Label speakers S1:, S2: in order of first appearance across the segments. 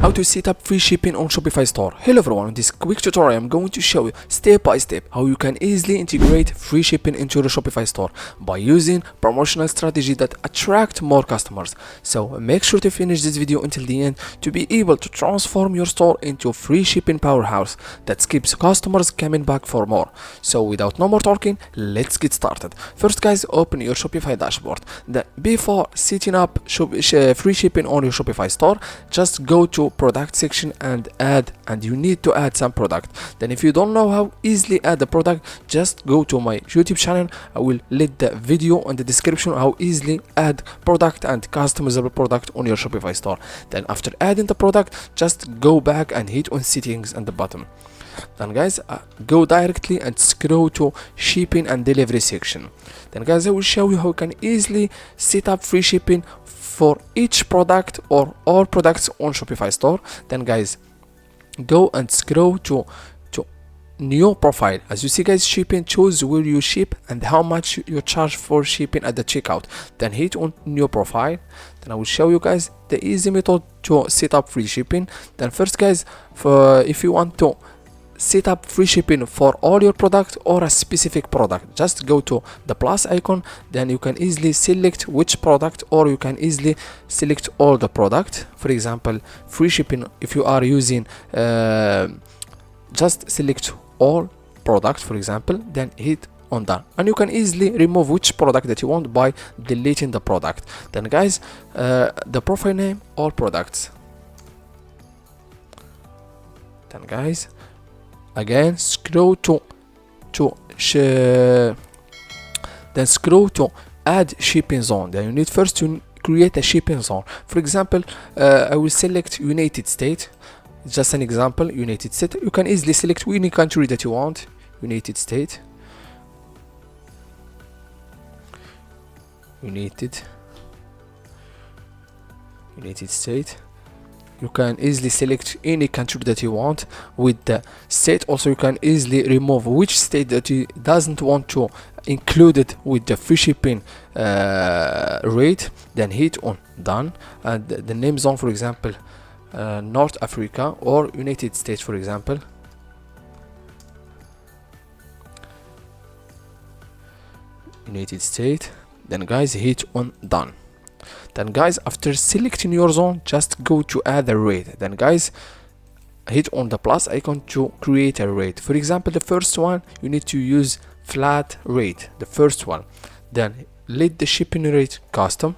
S1: how to set up free shipping on Shopify store. Hello everyone, in this quick tutorial I'm going to show you step by step how you can easily integrate free shipping into your Shopify store by using promotional strategy that attract more customers. So make sure to finish this video until the end to be able to transform your store into a free shipping powerhouse that keeps customers coming back for more. So without no more talking, let's get started. First guys, open your Shopify dashboard. Before setting up free shipping on your Shopify store, just go to product section and you need to add some product. Then if you don't know how easily add the product, just go to my YouTube channel. I will leave the video in the description how easily add product and customizable product on your Shopify store. Then after adding the product, just go back and hit on settings at the bottom. Then guys, go directly and scroll to shipping and delivery section. Then guys, I will show you how you can easily set up free shipping for each product or all products on Shopify store. Then guys, go and scroll to new profile. As you see guys, shipping, choose where you ship and how much you charge for shipping at the checkout. Then hit on new profile. Then I will show you guys the easy method to set up free shipping. Then first guys, if you want to set up free shipping for all your product or a specific product, just go to the plus icon. Then you can easily select which product, or you can easily select all the product. For example, free shipping, if you are using just select all product, for example, then hit on done, and you can easily remove which product that you want by deleting the product. Then guys, the profile name, all products. Then guys, again scroll to add shipping zone. Then you need first to create a shipping zone. For example, I will select United States, just an example, United States. You can easily select any country that you want. United States, United States. You can easily select any country that you want with the state. Also, you can easily remove which state that you doesn't want to include it with the free shipping rate. Then hit on done, and the name zone, for example, North Africa or United States, for example. United States. Then guys, hit on done. Then guys, after selecting your zone, just go to add a rate. Then guys, hit on the plus icon to create a rate. For example, the first one, you need to use flat rate, the first one. Then let the shipping rate custom.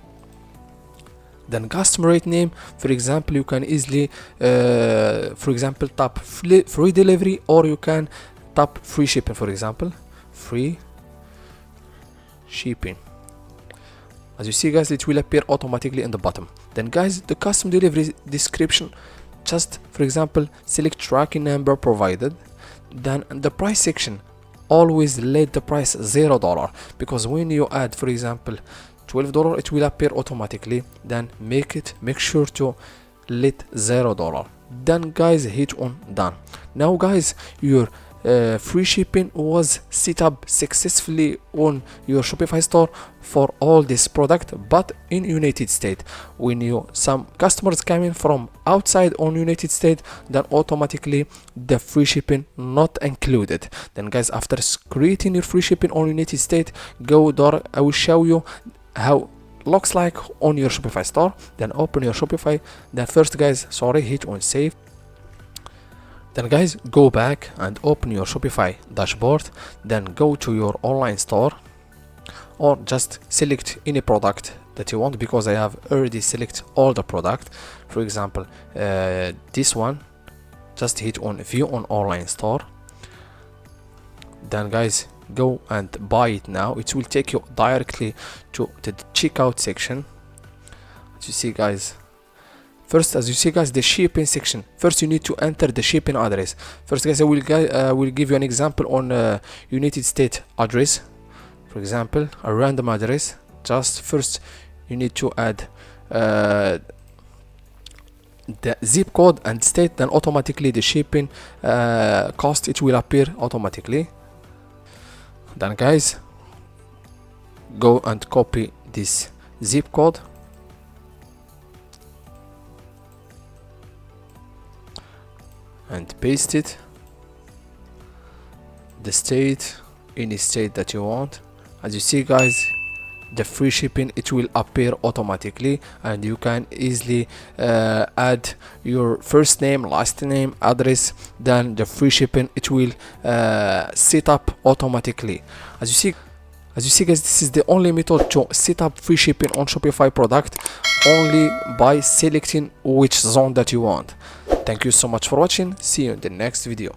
S1: Then custom rate name, for example, you can easily for example tap free delivery, or you can tap free shipping. For example, free shipping. As you see guys, it will appear automatically in the bottom. Then guys, the custom delivery description, just for example select tracking number provided. Then in the price section, always let the price $0, because when you add, for example, $12, it will appear automatically. Then make sure to let $0. Then guys, hit on done. Now guys, your free shipping was set up successfully on your Shopify store for all this product, but in United States. When some customers coming from outside on United States, then automatically the free shipping not included. Then guys, after creating your free shipping on United States, I will show you how looks like on your Shopify store. Then open your Shopify. Then first guys, hit on save. Then guys, go back and open your Shopify dashboard. Then go to your online store, or just select any product that you want, because I have already select all the product. For example, this one, just hit on view on online store. Then guys, go and buy it now. It will take you directly to the checkout section. As you see guys, the shipping section. First, you need to enter the shipping address. First, guys, I will give you an example on United States address. For example, a random address. Just first, you need to add the zip code and state. Then automatically the shipping cost, it will appear automatically. Then, guys, go and copy this zip code. and paste it. The state, any state that you want. As you see guys, the free shipping, it will appear automatically, and you can easily add your first name, last name, address, then the free shipping, it will set up automatically. As you see guys, this is the only method to set up free shipping on Shopify product, only by selecting which zone that you want. Thank you so much for watching. See you in the next video.